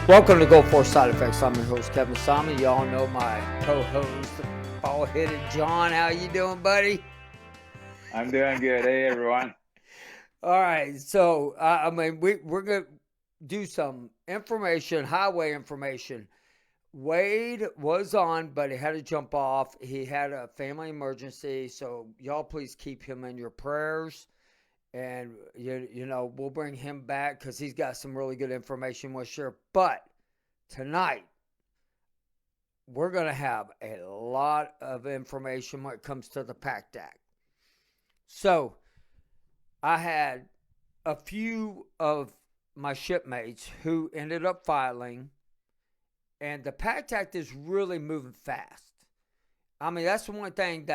Welcome to Go Force Side Effects. I'm your host, Kevin Simon. Y'all know my co-host, bald-headed John. How you doing, buddy? I'm doing good. Hey, everyone. All right. So, we're going to do some information, highway information. Wade was on, but he had to jump off. He had a family emergency. So, y'all please keep him in your prayers. And, we'll bring him back because he's got some really good information we'll share. But tonight, we're going to have a lot of information when it comes to the PACT Act. So, I had a few of my shipmates who ended up filing, and the PACT Act is really moving fast. I mean, that's the one thing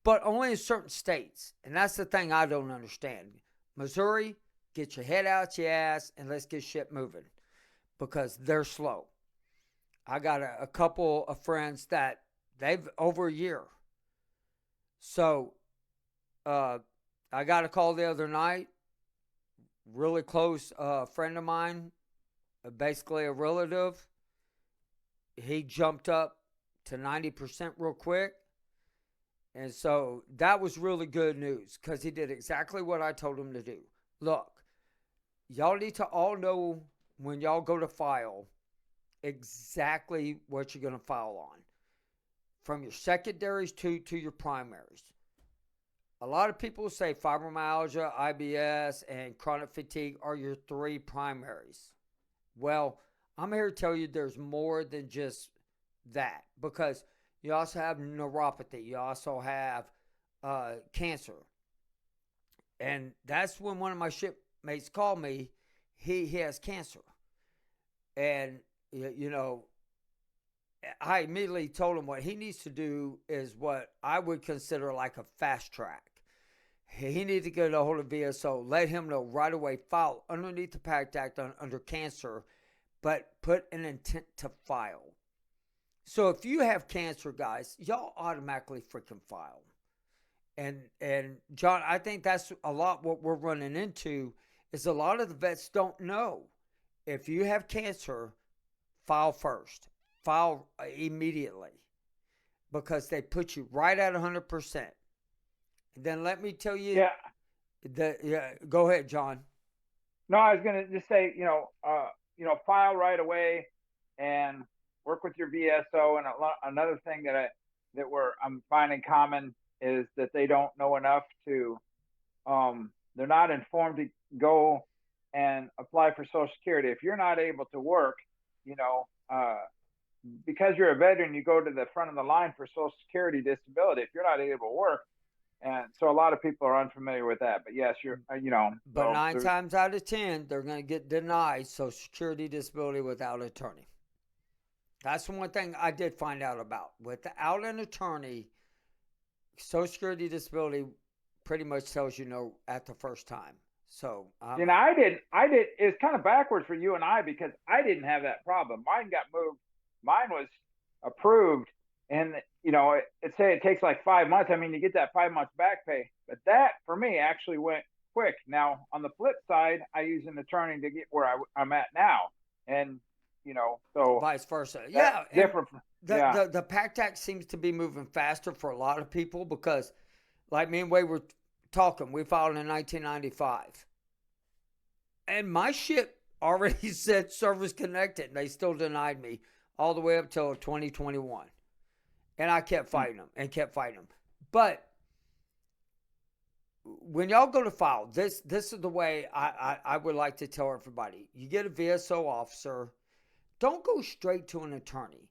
but only in certain states. And that's the thing I don't understand. Missouri, get your head out your ass and let's get shit moving because they're slow. I got a couple of friends that they've over a year. So I got a call the other night. Really close friend of mine, basically a relative. He jumped up to 90% real quick. And so that was really good news because he did exactly what I told him to do. Look, y'all need to all know when y'all go to file exactly what you're going to file on, from your secondaries to your primaries. A lot of people say fibromyalgia, IBS, and chronic fatigue are your three primaries. Well, I'm here to tell you there's more than just that, because you also have neuropathy. You also have cancer. And that's when one of my shipmates called me. He has cancer. And, I immediately told him what he needs to do is what I would consider like a fast track. He needs to get a hold of VSO, let him know right away, file underneath the PACT Act under cancer, but put an intent to file. So if you have cancer, guys, y'all automatically freaking file. And John, I think that's a lot what we're running into is a lot of the vets don't know. If you have cancer, file first. File immediately because they put you right at 100%. And then let me tell you, go ahead, John. No, I was going to just say, file right away and work with your VSO. And another thing I'm finding common is that they don't know enough to, they're not informed to go and apply for Social Security. If you're not able to work, because you're a veteran, you go to the front of the line for Social Security disability. If you're not able to work, and so a lot of people are unfamiliar with that. But yes, But 9 times out of 10, they're going to get denied Social Security disability without an attorney. That's one thing I did find out about. Without an attorney, Social Security disability pretty much tells you no at the first time. So, I did. It's kind of backwards for you and I because I didn't have that problem. Mine got moved. Mine was approved, and it say it takes like 5 months. I mean, you get that 5 months back pay, but that for me actually went quick. Now on the flip side, I use an attorney to get where I'm at now, and so vice versa. Yeah, different. The PACT Act seems to be moving faster for a lot of people because, like me and Wade were talking, we filed in 1995, and my shit already said service connected, and they still denied me all the way up till 2021. And I kept fighting them and kept fighting them. But when y'all go to file, this is the way I would like to tell everybody. You get a VSO officer, don't go straight to an attorney.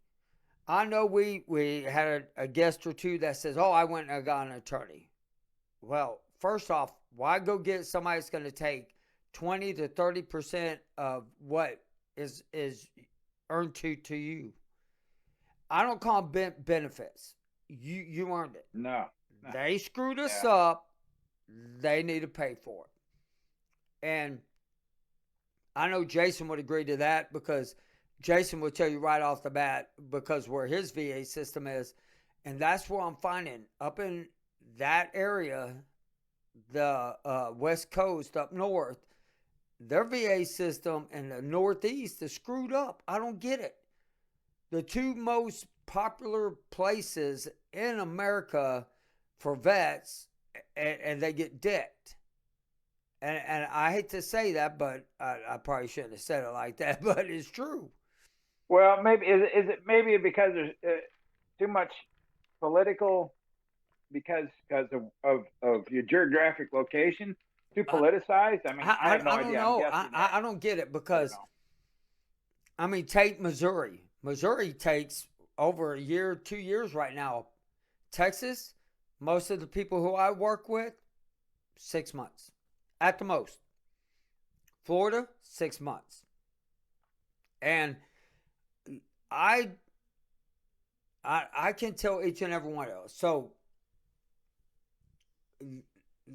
I know we had a guest or two that says, oh, I went and I got an attorney. Well, first off, why go get somebody that's going to take 20 to 30% of what is earned to you? I don't call them benefits. You earned it. No. They screwed us up. They need to pay for it. And I know Jason would agree to that because Jason would tell you right off the bat because where his VA system is, and that's where I'm finding up in that area, the West Coast up north, their VA system in the Northeast is screwed up. I don't get it. The two most popular places in America for vets, and they get decked. And I hate to say that, but I probably shouldn't have said it like that, but it's true. Well, maybe is it maybe because there's too much political because of your geographic location too I, politicized? I mean, I have no I don't idea. I'm know. guessing that. I don't get it I don't because, know. I mean, take Missouri. Missouri takes over a year, 2 years right now. Texas, most of the people who I work with, 6 months at the most. Florida, 6 months. And I I can tell each and every one of those. So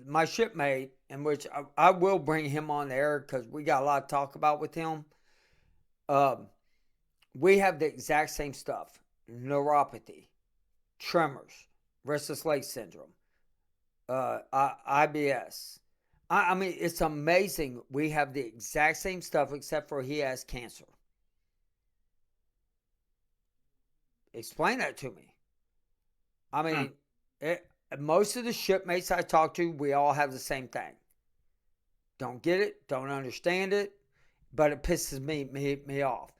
my shipmate, in which I will bring him on there because we got a lot to talk about with him. Um, we have the exact same stuff: neuropathy, tremors, restless leg syndrome, IBS. I mean, it's amazing. We have the exact same stuff except for he has cancer. Explain that to me. I mean, most of the shipmates I talk to, we all have the same thing. Don't get it, don't understand it, but it pisses me off.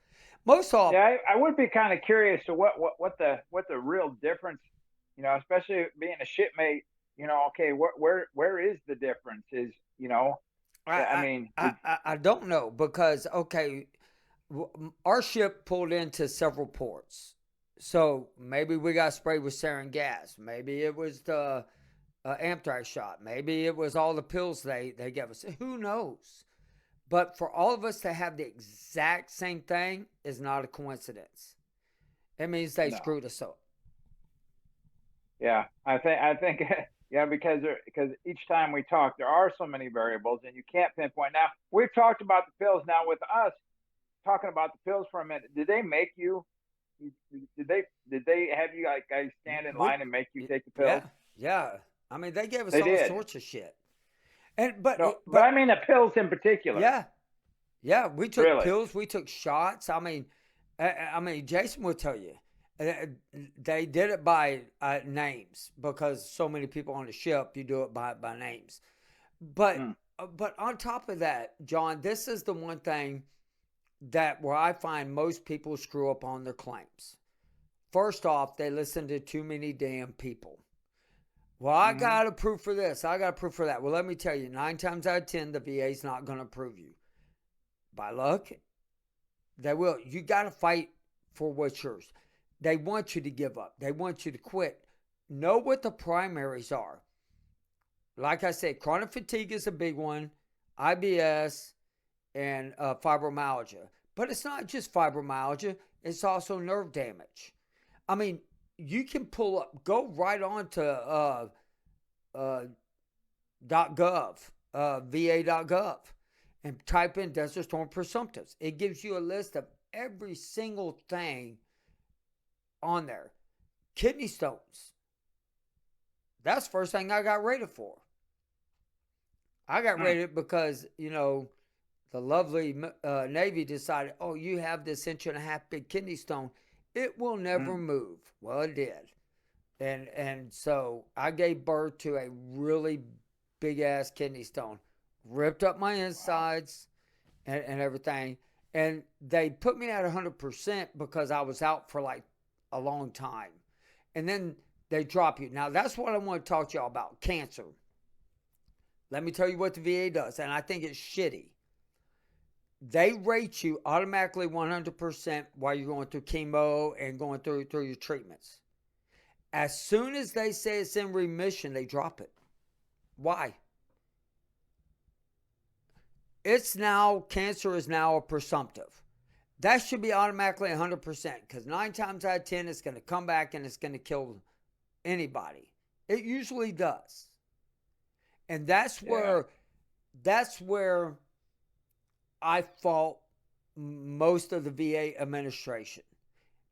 Most all, Yeah, I would be kind of curious to what the real difference, especially being a shipmate. Okay, where is the difference? Is I I, mean, I don't know because okay, our ship pulled into several ports, so maybe we got sprayed with sarin gas. Maybe it was the anthrax shot. Maybe it was all the pills they gave us. Who knows? But for all of us to have the exact same thing is not a coincidence. It means they no. screwed us up. Yeah, I think yeah, because each time we talk, there are so many variables, and you can't pinpoint. Now we've talked about the pills. Now with us talking about the pills for a minute, did they make you? Did they have you like guys stand in We, line and make you take the pills? yeah, yeah. I mean, they gave us They all did. sorts of shit. And No, but I mean the pills in particular. yeah, yeah. We took Really? pills. We took shots. I mean, Jason would tell you uh, they did it by names because so many people on the ship. You do it by names. But Hmm. but on top of that, John, this is the one thing that where I find most people screw up on their claims. First off, they listen to too many damn people. Well, I Mm-hmm. got a proof for this. I got a proof for that. Well, let me tell you, 9 times out of 10, the VA's not going to approve you. By luck, they will. You got to fight for what's yours. They want you to give up. They want you to quit. Know what the primaries are. Like I said, chronic fatigue is a big one, IBS, and fibromyalgia. But it's not just fibromyalgia, it's also nerve damage. I mean, you can pull up, go right on to uh, .gov, va.gov, and type in Desert Storm presumptives. It gives you a list of every single thing on there. Kidney stones. That's the first thing I got rated for. I got Hmm. rated because, the lovely Navy decided, oh, you have this inch-and-a-half big kidney stone. It will never Hmm. move. Well, it did. And so I gave birth to a really big ass kidney stone, ripped up my Wow. insides and everything. And they put me at 100% because I was out for like a long time. And then they drop you. Now, that's what I want to talk to y'all about cancer. Let me tell you what the VA does, and I think it's shitty. They rate you automatically 100% while you're going through chemo and going through your treatments. As soon as they say it's in remission, they drop it. Why? Cancer is now a presumptive. That should be automatically 100% because 9 times out of 10, it's going to come back and it's going to kill anybody. It usually does. And Yeah. that's where I fault most of the VA administration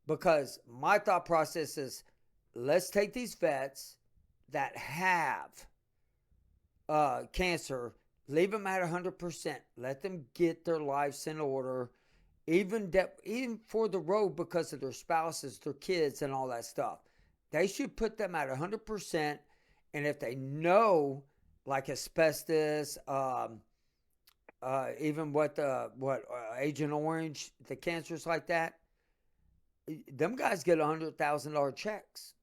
because my thought process is let's take these vets that have cancer, Leave them at 100%. Let them get their lives in order, even for the road because of their spouses, their kids, and all that stuff. They should put them at 100%. And if they know, like asbestos, even what Agent Orange, the cancers like that, them guys get $100,000 checks.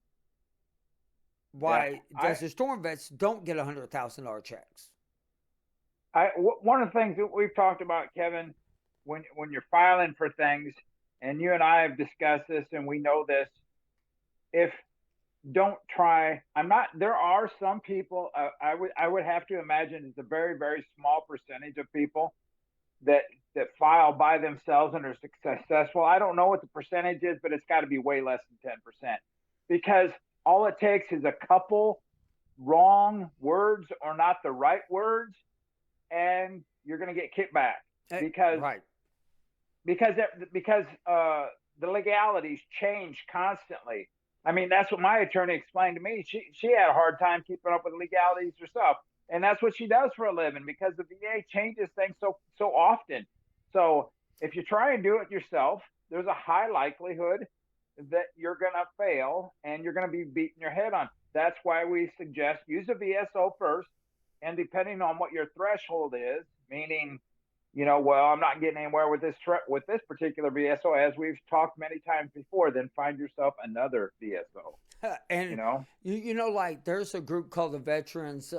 Why Desert Storm vets don't get $100,000 checks? One of the things that we've talked about, Kevin, when you're filing for things, and you and I have discussed this, and we know this, if don't try. I'm not. There are some people. I would have to imagine it's a very very small percentage of people that file by themselves and are successful. I don't know what the percentage is, but it's got to be way less than 10%, because all it takes is a couple wrong words or not the right words, and you're going to get kicked back because right. because the legalities change constantly. I mean, that's what my attorney explained to me. She had a hard time keeping up with legalities herself, and that's what she does for a living because the VA changes things so often. So if you try and do it yourself, there's a high likelihood that you're going to fail and you're going to be beating your head on. That's why we suggest use a VSO first, and depending on what your threshold is, meaning, well, I'm not getting anywhere with this particular VSO, as we've talked many times before, then find yourself another VSO. And like there's a group called the Veterans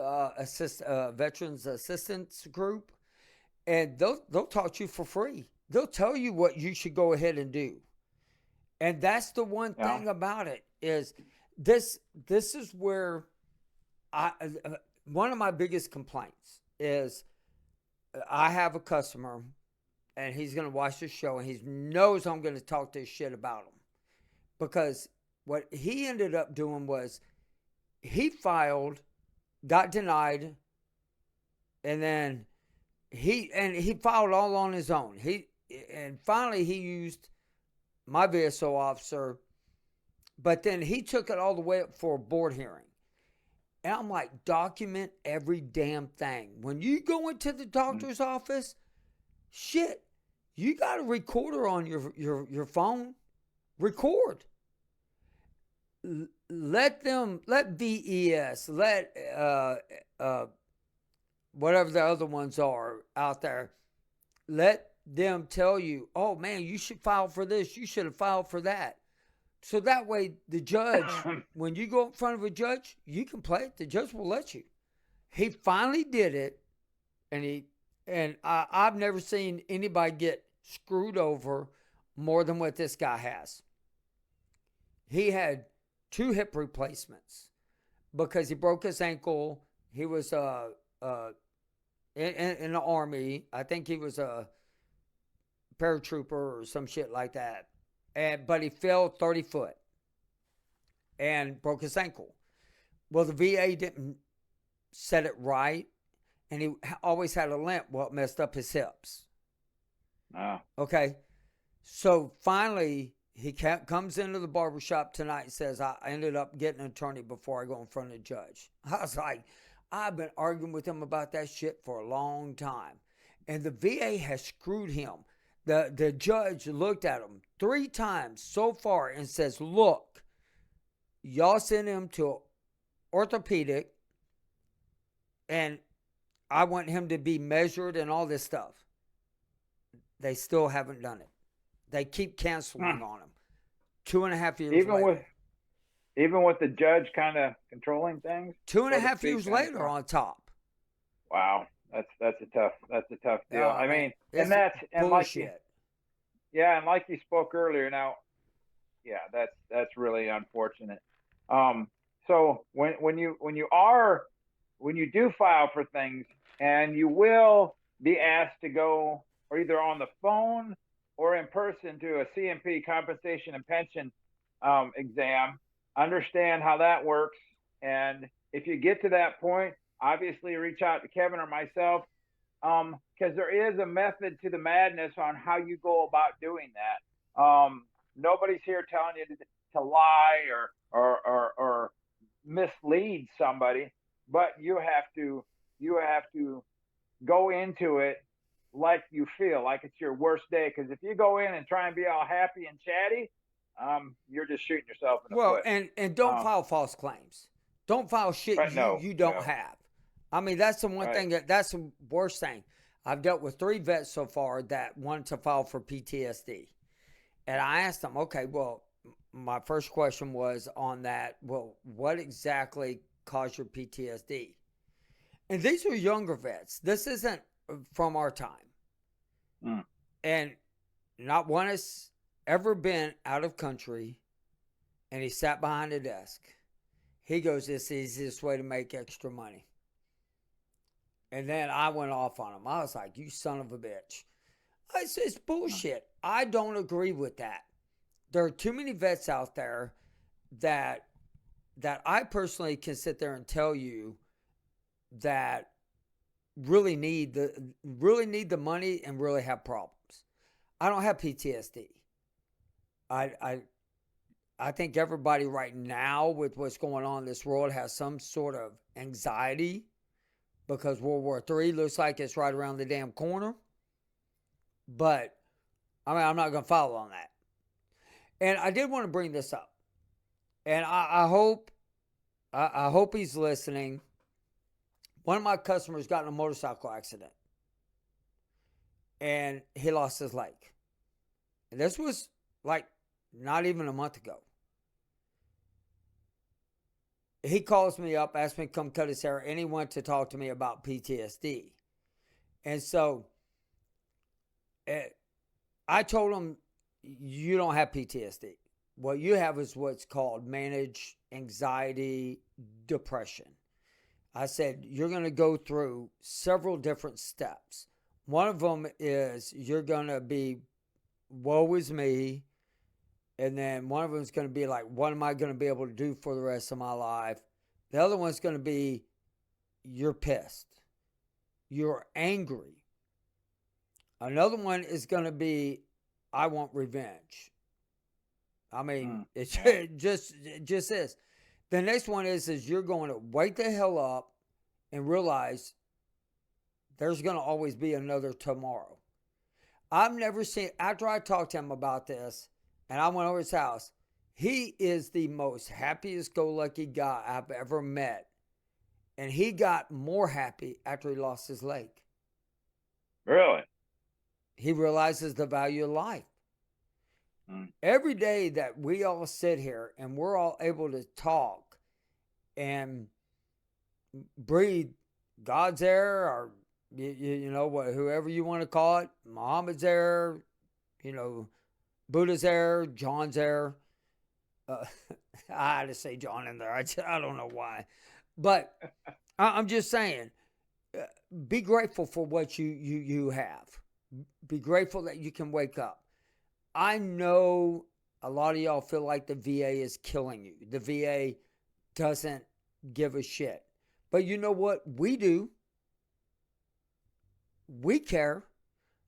Assistance Group, and they'll talk to you for free. They'll tell you what you should go ahead and do. And that's the one thing about it is this is where one of my biggest complaints is I have a customer and he's going to watch the show and he knows I'm going to talk this shit about him, because what he ended up doing was he filed, got denied, and then he filed all on his own. And finally he used my VSO officer, but then he took it all the way up for a board hearing. And I'm like, document every damn thing. When you go into the doctor's office, shit, you got a recorder on your phone. Record. Let VES, whatever the other ones are out there, let them tell you, oh man, you should file for this, you should have filed for that. So that way the judge, when you go in front of a judge, you can play it. The judge will let you. He finally did it, and I've never seen anybody get screwed over more than what this guy has. He had 2 hip replacements because he broke his ankle. He was in the Army. I think he was a paratrooper or some shit like that. But he fell 30 foot and broke his ankle. Well, the VA didn't set it right, and he always had a limp. Well, it messed up his hips. Oh. Okay. So finally, he comes into the barbershop tonight and says, I ended up getting an attorney before I go in front of the judge. I was like, I've been arguing with him about that shit for a long time. And the VA has screwed him. The judge looked at him 3 times so far and says, look, y'all send him to orthopedic, and I want him to be measured and all this stuff. They still haven't done it. They keep canceling on him. 2.5 years later. Even with the judge kind of controlling things? 2.5 years later on top. Wow. That's a tough deal. I mean, and bullshit. Like you spoke earlier. Now, that's really unfortunate. So when you do file for things, and you will be asked to go or either on the phone or in person to a CMP, compensation and pension exam, understand how that works. And if you get to that point, obviously reach out to Kevin or myself, because there is a method to the madness on how you go about doing that. Nobody's here telling you to lie or mislead somebody, but you have to go into it like you feel like it's your worst day. Because if you go in and try and be all happy and chatty, you're just shooting yourself in the Well, foot. and don't file false claims. Don't file shit Right? No, you don't no. have. I mean, that's the one Right. thing that's the worst thing. I've dealt with 3 vets so far that wanted to file for PTSD. And I asked them, okay, well, my first question was on that, well, what exactly caused your PTSD? And these are younger vets. This isn't from our time. And not one has ever been out of country and he sat behind a desk. He goes, it's the easiest way to make extra money. And then I went off on him. I was like, you son of a bitch. I said, it's bullshit. I don't agree with that. There are too many vets out there that I personally can sit there and tell you that really need the money and really have problems. I don't have PTSD. I think everybody right now with what's going on in this world has some sort of anxiety because World War III looks like it's right around the damn corner. But I mean, I'm not going to follow on that. And I did want to bring this up, and I hope he's listening. One of my customers got in a motorcycle accident, and he lost his leg. And this was like not even a month ago. He calls me up, asks me to come cut his hair, and he went to talk to me about PTSD. And so I told him, you don't have PTSD. What you have is what's called managed anxiety depression. I said, you're going to go through several different steps. One of them is you're going to be, woe is me. And then one of them is going to be like, what am I going to be able to do for the rest of my life? The other one's going to be, you're pissed. You're angry. Another one is going to be, I want revenge. I mean, it's just is. The next one is you're going to wake the hell up and realize there's going to always be another tomorrow. I've never seen, after I talked to him about this and I went over his house, he is the most happiest-go-lucky guy I've ever met. And he got more happy after he lost his leg. Really? He realizes the value of life. Every day that we all sit here and we're all able to talk and breathe God's air, or you know what, whoever you want to call it, Muhammad's air, you know, Buddha's air, John's air. I had to say John in there. I don't know why, but I'm just saying, be grateful for what you have. Be grateful that you can wake up. I know a lot of y'all feel like the VA is killing you. The VA doesn't give a shit. But you know what? We do. We care.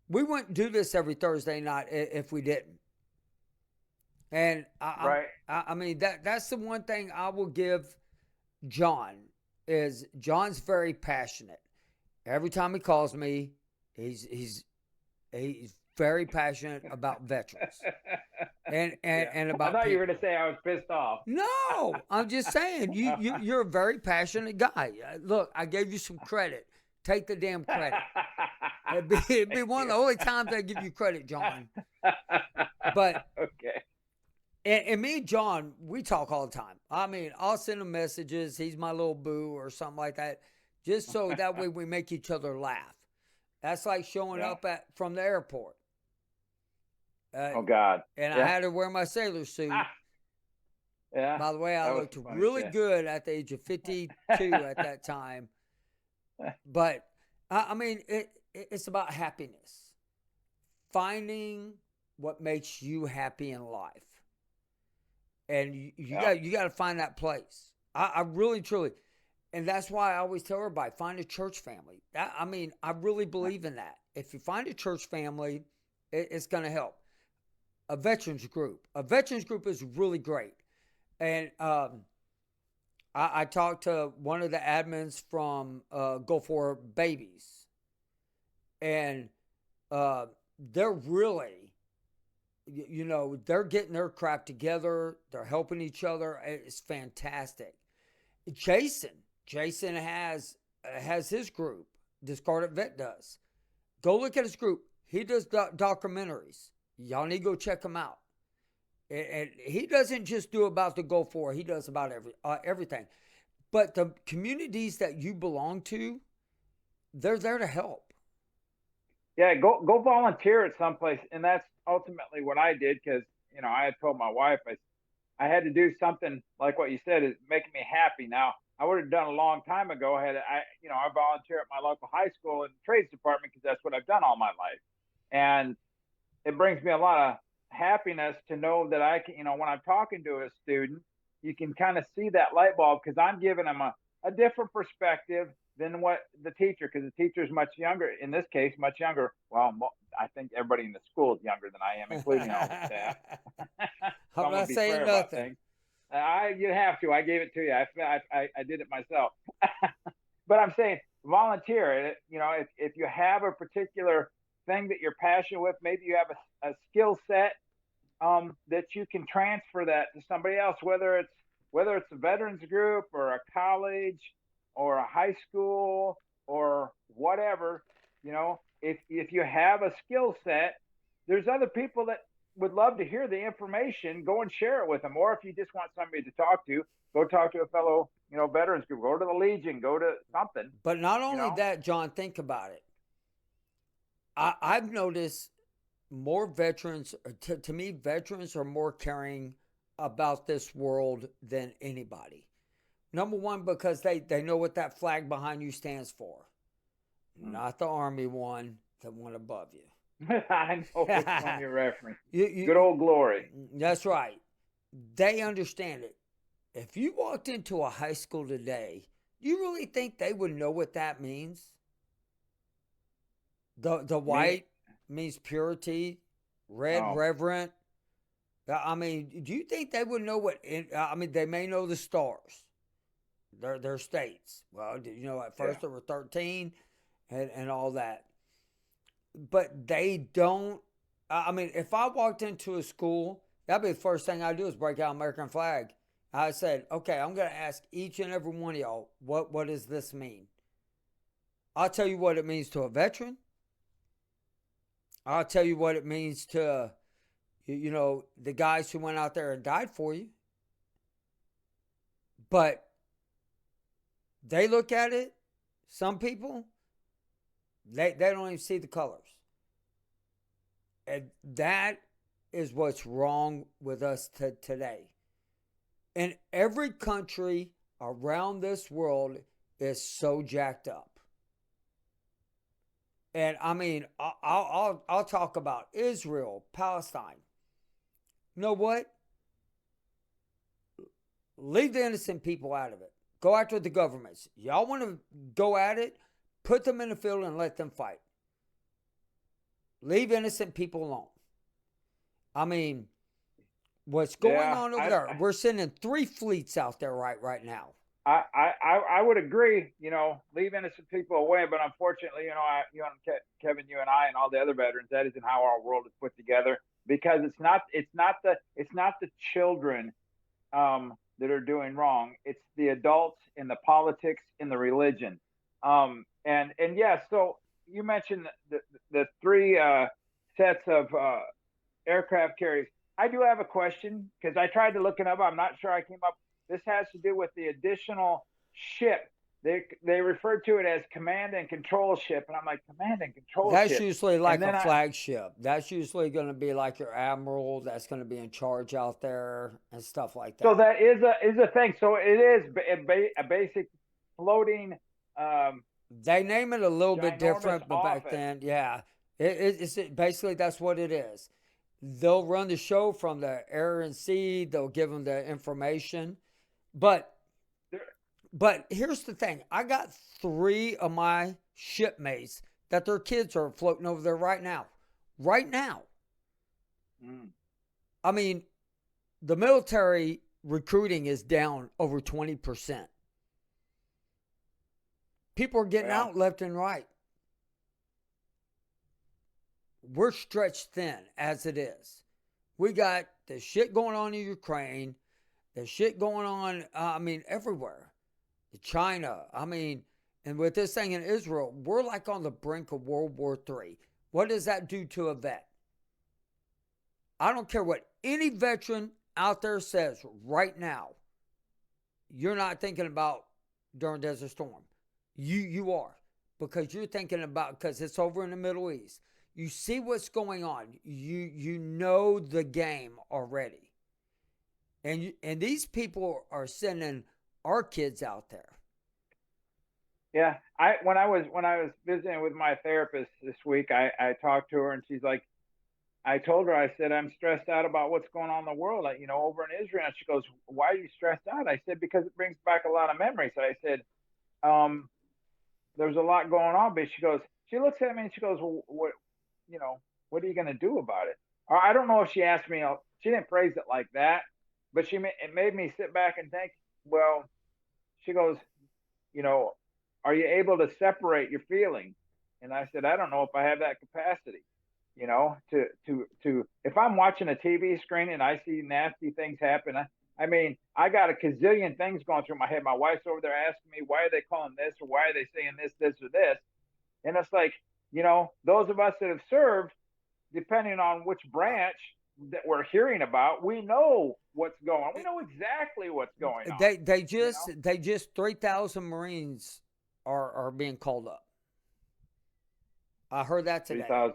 We wouldn't do this every Thursday night if we didn't. And I mean, that's the one thing I will give John, is John's very passionate. Every time he calls me, he's very passionate about veterans. And about I thought you were people. going to say I was pissed off. No, I'm just saying you're a very passionate guy. Look, I gave you some credit. Take the damn credit. It'd be one of the only times I give you credit, John. But okay. And me and John, we talk all the time. I mean, I'll send him messages. He's my little boo or something like that, just so that way we make each other laugh. That's like showing up from the airport. Oh, God. And I had to wear my sailor suit. Yeah. By the way, I looked really good at the age of 52 at that time. But, I mean, it's about happiness. Finding what makes you happy in life. And you got to find that place. I really, truly. And that's why I always tell everybody, find a church family. I mean, I really believe in that. If you find a church family, it's going to help. A veterans group. A veterans group is really great. And I talked to one of the admins from Go For Babies. and they're really, they're getting their crap together. They're helping each other. It's fantastic. Jason has his group. Discarded Vet does. Go look at his group. He does documentaries. Y'all need to go check him out. And he doesn't just do about the Gulf War. He does about everything. But the communities that you belong to, they're there to help. Yeah, go volunteer at someplace, and that's ultimately what I did because I had told my wife I had to do something like what you said is making me happy. Now I would have done a long time ago. I volunteer at my local high school in the trades department because that's what I've done all my life, and it brings me a lot of happiness to know that I can, when I'm talking to a student, you can kind of see that light bulb because I'm giving them a different perspective than what the teacher, because the teacher is much younger, in this case, much younger. Well, I think everybody in the school is younger than I am, including all the staff. So I'm not saying nothing. You have to. I gave it to you. I did it myself. But I'm saying volunteer. If you have a particular thing that you're passionate with, maybe you have a skill set that you can transfer that to somebody else, whether it's a veterans group or a college or a high school or whatever. If you have a skill set, there's other people that would love to hear the information. Go and share it with them. Or if you just want somebody to talk to, go talk to a fellow veterans group. Go to the Legion. Go to something. But not only that, John, think about it. I've noticed more veterans, to me, veterans are more caring about this world than anybody. Number one, because they know what that flag behind you stands for. Not the Army one, the one above you. I know which one you're referring. Good old glory. That's right. They understand it. If you walked into a high school today, do you really think they would know what that means? The white means purity, red, reverent. I mean, do you think they would know what? They may know the stars, their states. Well, at first there were 13, and all that, but they don't. If I walked into a school, that'd be the first thing I do is break out American flag. I said, okay, I'm going to ask each and every one of y'all, what does this mean? I'll tell you what it means to a veteran. I'll tell you what it means to, the guys who went out there and died for you. But they look at it, some people, they don't even see the colors. And that is what's wrong with us today. And every country around this world is so jacked up. And I'll talk about Israel, Palestine. You know what? Leave the innocent people out of it. Go after the governments. Y'all want to go at it? Put them in the field and let them fight. Leave innocent people alone. What's going on over there? We're sending 3 fleets out there right now. I would agree, leave innocent people away, but unfortunately, Kevin, you and I and all the other veterans, that isn't how our world is put together, because it's not the children that are doing wrong. It's the adults in the politics, in the religion. So you mentioned the 3 sets of aircraft carriers. I do have a question because I tried to look it up. I'm not sure I came up. This has to do with the additional ship. They refer to it as command and control ship, and I'm like, command and control ship. That's usually like a flagship. That's usually going to be like your admiral that's going to be in charge out there and stuff like that. So that is a thing. So it is a basic floating. They name it a little bit different, but back then, yeah, it's basically that's what it is. They'll run the show from the air and sea. They'll give them the information. But here's the thing. I got 3 of my shipmates that their kids are floating over there right now. Right now. The military recruiting is down over 20%. People are getting out left and right. we're stretched thin as it is. We got the shit going on in Ukraine, the shit going on, everywhere. China, and with this thing in Israel, we're like on the brink of World War III. What does that do to a vet? I don't care what any veteran out there says right now. You're not thinking about during Desert Storm. You are, because you're thinking about, because it's over in the Middle East. You see what's going on. You know the game already, and these people are sending our kids out there. Yeah, when I was visiting with my therapist this week, I talked to her, and she's like, I told her, I said, I'm stressed out about what's going on in the world, over in Israel. And she goes, why are you stressed out? I said, because it brings back a lot of memories. I said, there's a lot going on. But she looks at me and she goes, well, what are you going to do about it? Or I don't know if she asked me, she didn't phrase it like that, but it made me sit back and think, well, she goes, are you able to separate your feelings? And I said, I don't know if I have that capacity. To if I'm watching a TV screen and I see nasty things happen, I got a gazillion things going through my head. My wife's over there asking me, why are they calling this, or why are they saying this or this? And it's like, those of us that have served, depending on which branch that we're hearing about, we know what's going on. We know exactly what's going on. They just 3,000 Marines are being called up. I heard that today.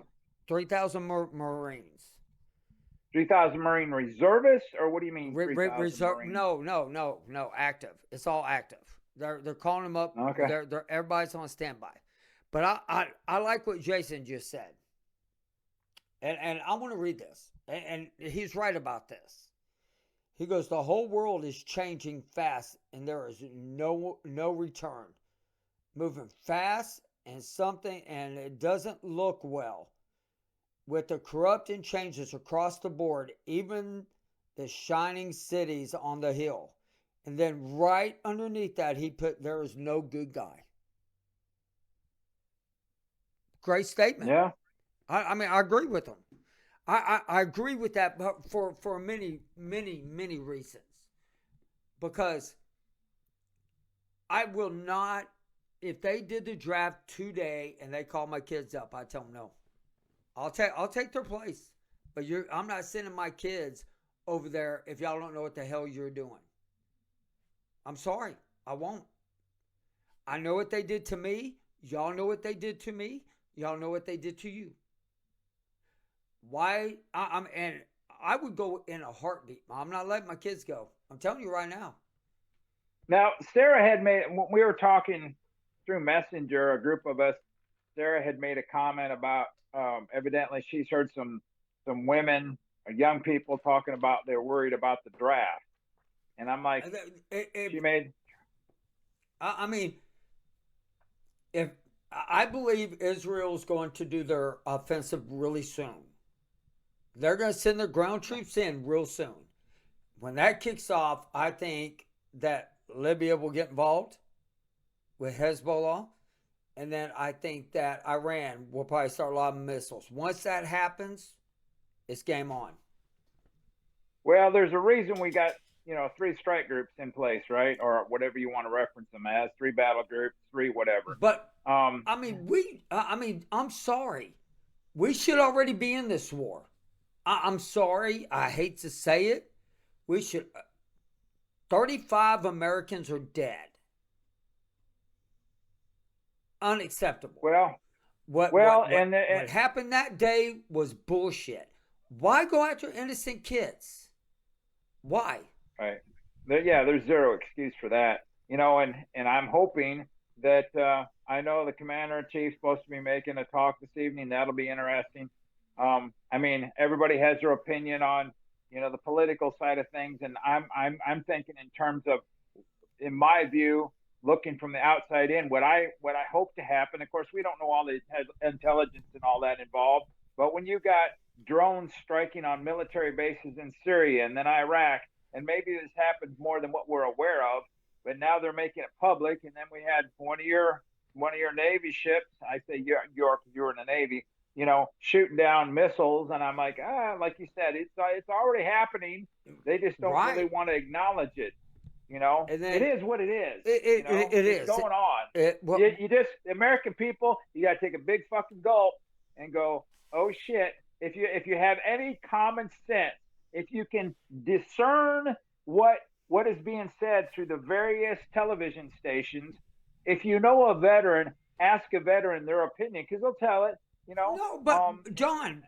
3,000 Marines. 3,000 Marine reservists, or what do you mean? Reserve? No, active. It's all active. They're calling them up. Okay. They're everybody's on standby. But I like what Jason just said, and I want to read this, and he's right about this. He goes, the whole world is changing fast, and there is no return. Moving fast, and it doesn't look well. With the corrupting changes across the board, even the shining cities on the hill. And then right underneath that, he put, there is no good guy. Great statement. Yeah. I agree with him. I agree with that, but for many reasons. Because I will not, if they did the draft today and they call my kids up, I tell them no. I'll take their place, but I'm not sending my kids over there if y'all don't know what the hell you're doing. I'm sorry, I won't. I know what they did to me. Y'all know what they did to me. Y'all know what they did to you. Why? And I would go in a heartbeat. I'm not letting my kids go. I'm telling you right now. Now, Sarah had made, when we were talking through Messenger, a group of us, Sarah had made a comment about, evidently she's heard some women or young people talking about they're worried about the draft. And I'm like, if I believe Israel's going to do their offensive really soon. They're going to send their ground troops in real soon. When that kicks off, I think that Libya will get involved with Hezbollah. And then I think that Iran will probably start lobbing missiles. Once that happens, it's game on. Well, there's a reason we got, 3 strike groups in place, right? Or whatever you want to reference them as, 3 battle groups, 3 whatever. But, I'm sorry. We should already be in this war. I'm sorry. I hate to say it. We should. 35 Americans are dead. Unacceptable. Well, what happened that day was bullshit. Why go after innocent kids? Why? Right. There's zero excuse for that. And I'm hoping that I know the commander-in-chief's supposed to be making a talk this evening. That'll be interesting. Everybody has their opinion on, the political side of things, and I'm thinking in terms of, in my view, looking from the outside in, what I hope to happen. Of course, we don't know all the intelligence and all that involved, but when you got drones striking on military bases in Syria and then Iraq, and maybe this happens more than what we're aware of, but now they're making it public. And then we had one of your Navy ships. I say York, you were in the Navy. shooting down missiles, and I'm like, like you said, it's already happening. They just don't really Right. want to acknowledge it. And It then is what it is. it It's is. going on. Well, You just the American people, you got to take a big fucking gulp and go, oh shit. If you have any common sense, if you can discern what is being said through the various television stations, if you know a veteran, ask a veteran their opinion because they'll tell it. You know, no, but John,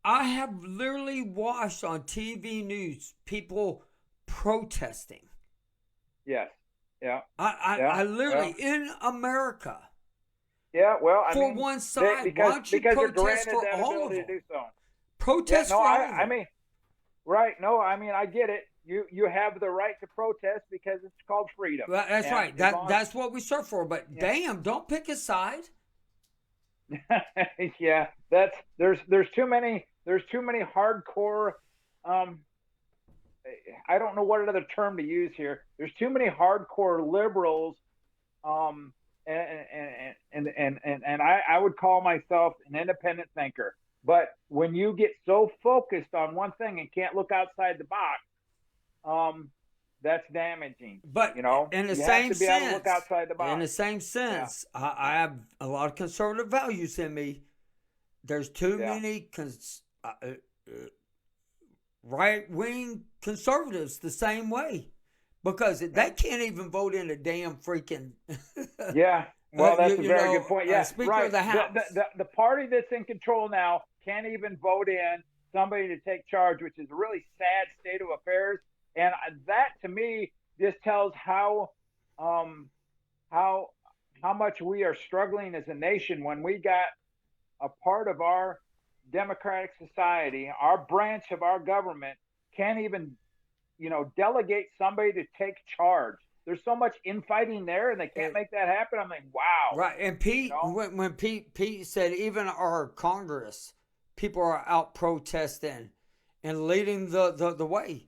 I have literally watched on TV news people protesting. yes, yeah, I yeah, literally in America yeah. Well, I for mean, one side. Why don't you because they're protest granted for that all of ability to them? do so. Yeah, Protest no, for all of I them. mean, right? No, I mean, I get it. You have the right to protest because it's called freedom, Well, that's and right. as long That's what we serve for. But as damn, don't pick a side. yeah, there's too many hardcore. Um, I don't know what another term to use here. There's too many hardcore liberals. Um, and I would call myself an independent thinker. But when you get so focused on one thing and can't look outside the box, that's damaging. But in the You have same to be able to look sense, outside the box. Yeah, I have a lot of conservative values in me. There's too yeah. many right wing conservatives the same way because they can't even vote in a damn freaking. Yeah. Well, that's a very good point. Yeah, Speaker right. of the House. The party that's in control now can't even vote in somebody to take charge, which is a really sad state of affairs. And that to me just tells um, how how much we are struggling as a nation when we got a part of our democratic society, our branch of our government can't even delegate somebody to take charge. There's so much infighting there, and they can't make that happen. I'm like, wow. Right, and You Pete, know? when Pete said even our Congress, people are out protesting and leading the way.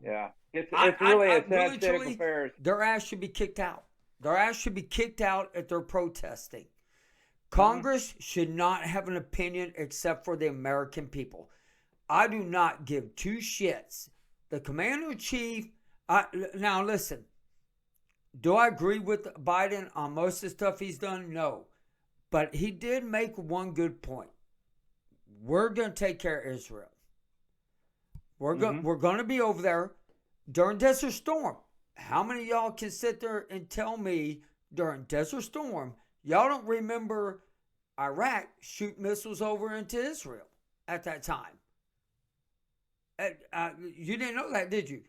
Yeah, it's really a sad state of affairs. Their ass should be kicked out. Their ass should be kicked out if they're protesting. Mm-hmm. Congress should not have an opinion except for the American people. I do not give two shits. The commander in chief. Now listen. Do I agree with Biden on most of the stuff he's done? No. But he did make one good point. We're going to take care of Israel. We're going to be over there during Desert Storm. How many of y'all can sit there and tell me during Desert Storm, y'all don't remember Iraq shoot missiles over into Israel at that time? You didn't know that, did you?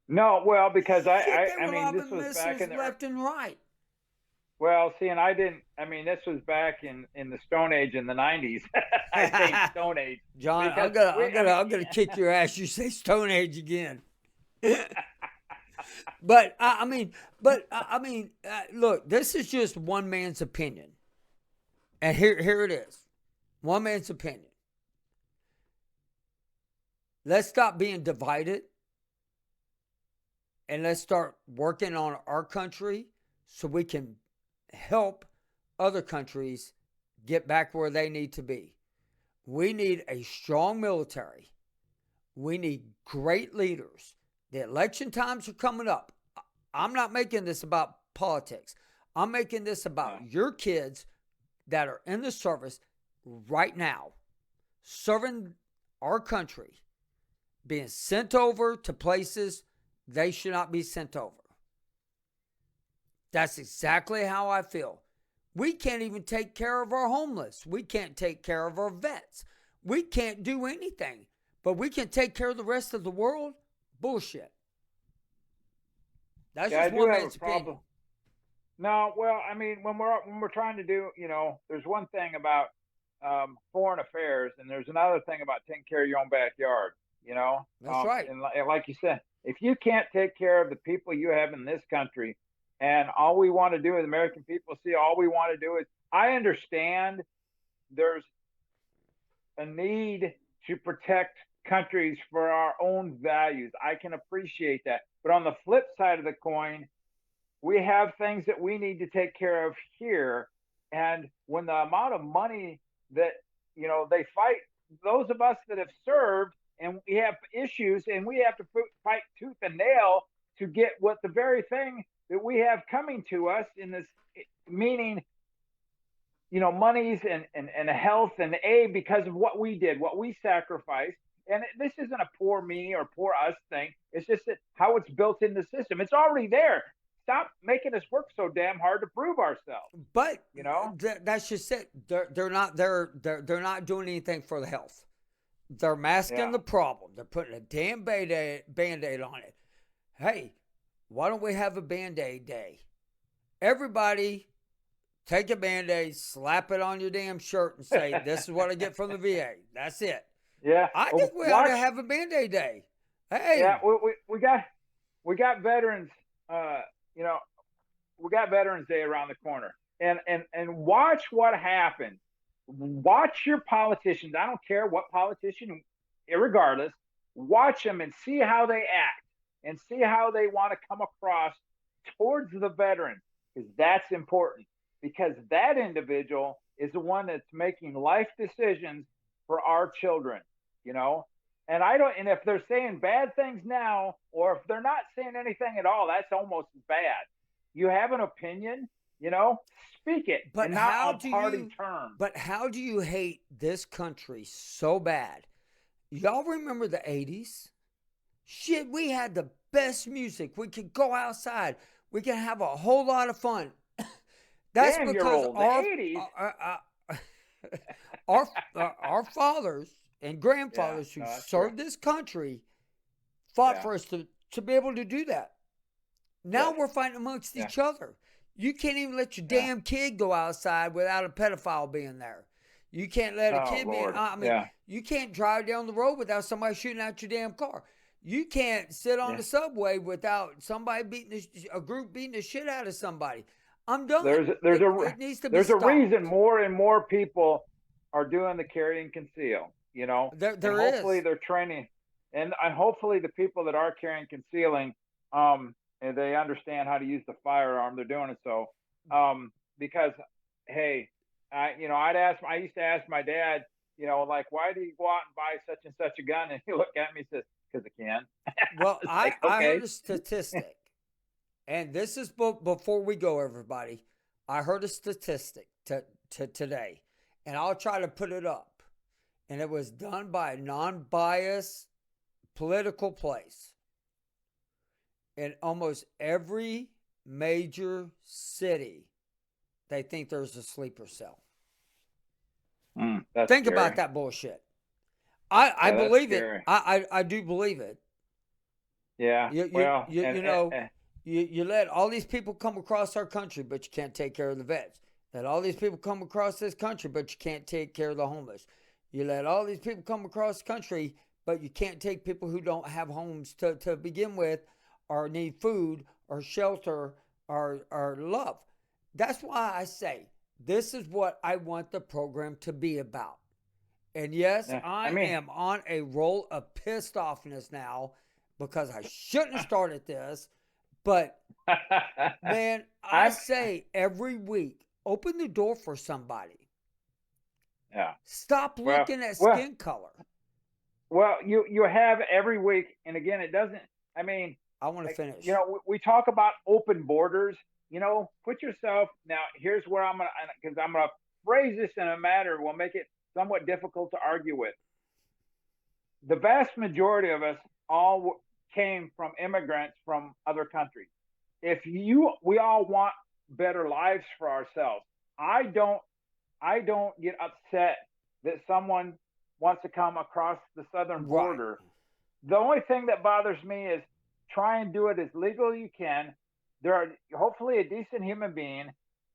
No, well, because Shit, I mean, this was back in the left and right. well, see, and I didn't. I mean, this was back in the Stone Age in the '90s. I think Stone Age. John, I'm gonna kick your ass. You say Stone Age again. But I mean, look, this is just one man's opinion, and here it is, one man's opinion. Let's stop being divided, and let's start working on our country so we can help other countries get back where they need to be. We need a strong military. We need great leaders. The election times are coming up. I'm not making this about politics. I'm making this about your kids that are in the service right now, serving our country, being sent over to places they should not be sent over. That's exactly how I feel. We can't even take care of our homeless. We can't take care of our vets. We can't do anything, but we can take care of the rest of the world. Bullshit. That's just one man's opinion. No, well, I mean, when we're trying to do, there's one thing about foreign affairs, and there's another thing about taking care of your own backyard. That's right. And like you said, if you can't take care of the people you have in this country, and all we want to do as American people all we want to do is, I understand there's a need to protect countries for our own values. I can appreciate that. But on the flip side of the coin, we have things that we need to take care of here. And when the amount of money that, they fight, those of us that have served and we have issues and we have to fight tooth and nail to get what the very thing that we have coming to us in this, meaning, monies and health and aid because of what we did, what we sacrificed. And this isn't a poor me or poor us thing. It's just that how it's built in the system. It's already there. Stop making us work so damn hard to prove ourselves. But that's just it. They're not doing anything for the health. They're masking the problem. They're putting a damn band-aid on it. Hey, why don't we have a band-aid day? Everybody take a Band-Aid, slap it on your damn shirt and say, this is what I get from the VA. That's it. Yeah. I think we ought to have a Band-Aid day. Hey. Yeah, we got veterans, we got Veterans Day around the corner. And watch what happens. Watch your politicians. I don't care what politician, irregardless, watch them and see how they act and see how they want to come across towards the veteran, because that's important. Because that individual is the one that's making life decisions for our children, And if they're saying bad things now, or if they're not saying anything at all, that's almost as bad. You have an opinion, speak it, but not on party terms. But how do you hate this country so bad? Y'all remember the 80s? Shit, we had the best music. We could go outside. We could have a whole lot of fun. That's Damn, because our fathers and grandfathers who served this country fought for us to be able to do that. Now we're fighting amongst each other. You can't even let your damn kid go outside without a pedophile being there. You can't let a kid you can't drive down the road without somebody shooting out your damn car. You can't sit on the subway without somebody a group beating the shit out of somebody. I'm done. It needs to be stopped. A reason more and more people are doing the carry and conceal. Hopefully they're training, and hopefully the people that are carrying concealing, and they understand how to use the firearm. They're doing it so, because hey, I used to ask my dad, like, why do you go out and buy such and such a gun? And he looked at me and says, because I can. Well, I heard a statistic. And this is before we go, everybody. I heard a statistic today, and I'll try to put it up. And it was done by a non-biased political place. In almost every major city, they think there's a sleeper cell. Think about that bullshit. I believe it. I do believe it. Yeah. You let all these people come across our country, but you can't take care of the vets. Let all these people come across this country, but you can't take care of the homeless. You let all these people come across the country, but you can't take people who don't have homes to begin with, or need food or shelter or love. That's why I say this is what I want the program to be about. And yes, I am on a roll of pissed offness now because I shouldn't have started this. But, man, I say every week, open the door for somebody. Yeah. Stop looking at skin color. Well, you have every week, and again, it doesn't, I want to finish. We talk about open borders. Put yourself, now here's where I'm going to, because I'm going to phrase this in a manner will make it somewhat difficult to argue with. The vast majority of us all came from immigrants from other countries. We all want better lives for ourselves. I don't get upset that someone wants to come across the southern border. Right. The only thing that bothers me is try and do it as legal as you can. There are hopefully a decent human being.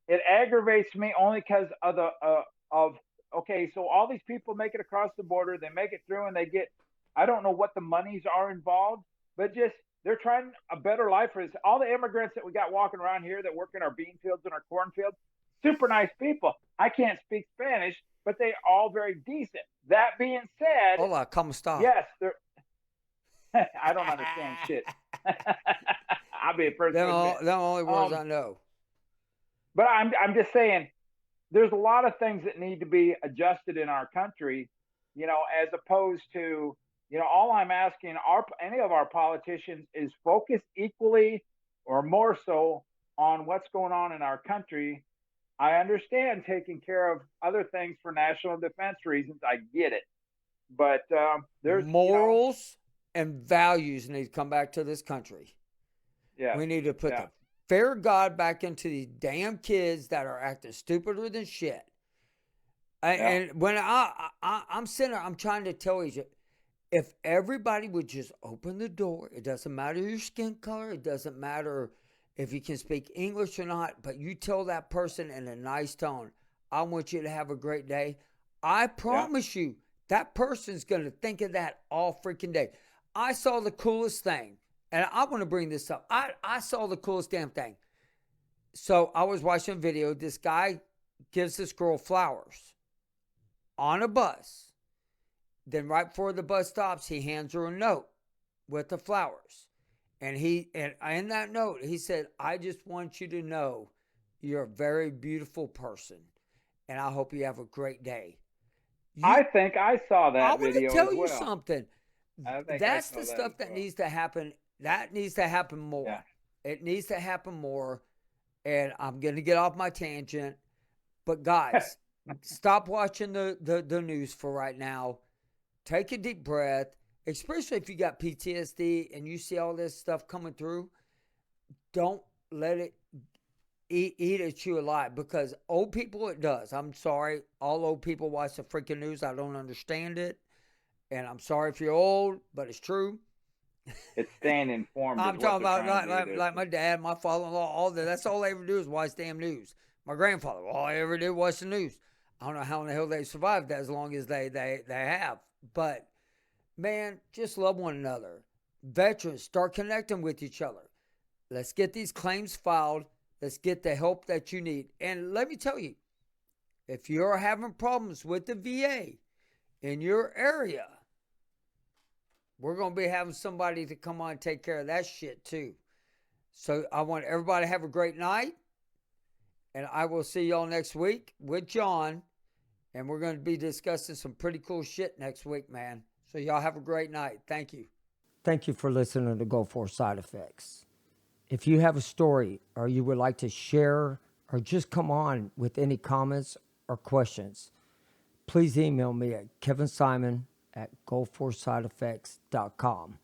It aggravates me only because of okay, so all these people make it across the border, they make it through, and they get, I don't know what the monies are involved, but just they're trying a better life for us. All the immigrants that we got walking around here that work in our bean fields and our cornfields, super nice people. I can't speak Spanish, but they're all very decent. That being said, hola, ¿cómo está? Yes, they're. I don't understand shit. I'll be a person. They're the only words I know. But I'm just saying, there's a lot of things that need to be adjusted in our country, as opposed to, all I'm asking any of our politicians is focus equally or more so on what's going on in our country. I understand taking care of other things for national defense reasons. I get it. But there's, Morals and values need to come back to this country. yeah, We need to put yeah, the fear of God back into these damn kids that are acting stupider than shit. yeah, And when I'm sitting there, I'm trying to tell you, if everybody would just open the door, it doesn't matter your skin color, it doesn't matter if you can speak English or not, but you tell that person in a nice tone, I want you to have a great day. I yeah. promise you, that person's going to think of that all freaking day. I saw the coolest thing, and I want to bring this up. I saw the coolest damn thing. So I was watching a video. This guy gives this girl flowers on a bus. Then right before the bus stops, he hands her a note with the flowers. And in that note, he said, I just want you to know you're a very beautiful person. And I hope you have a great day. I think I saw I that want to video tell as you well. something. I think I That's saw the that stuff as that well. needs to happen. That needs to happen more. Yeah. It needs to happen more. And I'm going to get off my tangent. But guys, stop watching the news for right now. Take a deep breath, especially if you got PTSD and you see all this stuff coming through. Don't let it eat at you alive, because old people, it does. I'm sorry. All old people watch the freaking news. I don't understand it. And I'm sorry if you're old, but it's true. It's staying informed I'm is what talking they're about trying to do. like my dad, my father-in-law, all that. That's all they ever do is watch damn news. My grandfather, all they ever did was watch the news. I don't know how in the hell they survived that as long as they have. But man, just love one another. Veterans, start connecting with each other. Let's get these claims filed. Let's get the help that you need. And let me tell you, if you're having problems with the VA in your area, we're going to be having somebody to come on and take care of that shit too. So I want everybody to have a great night. And I will see y'all next week with John. And we're going to be discussing some pretty cool shit next week, man. So y'all have a great night. Thank you. Thank you for listening to Go For Side Effects. If you have a story or you would like to share or just come on with any comments or questions, please email me at kevinsimon@goforsideeffects.com.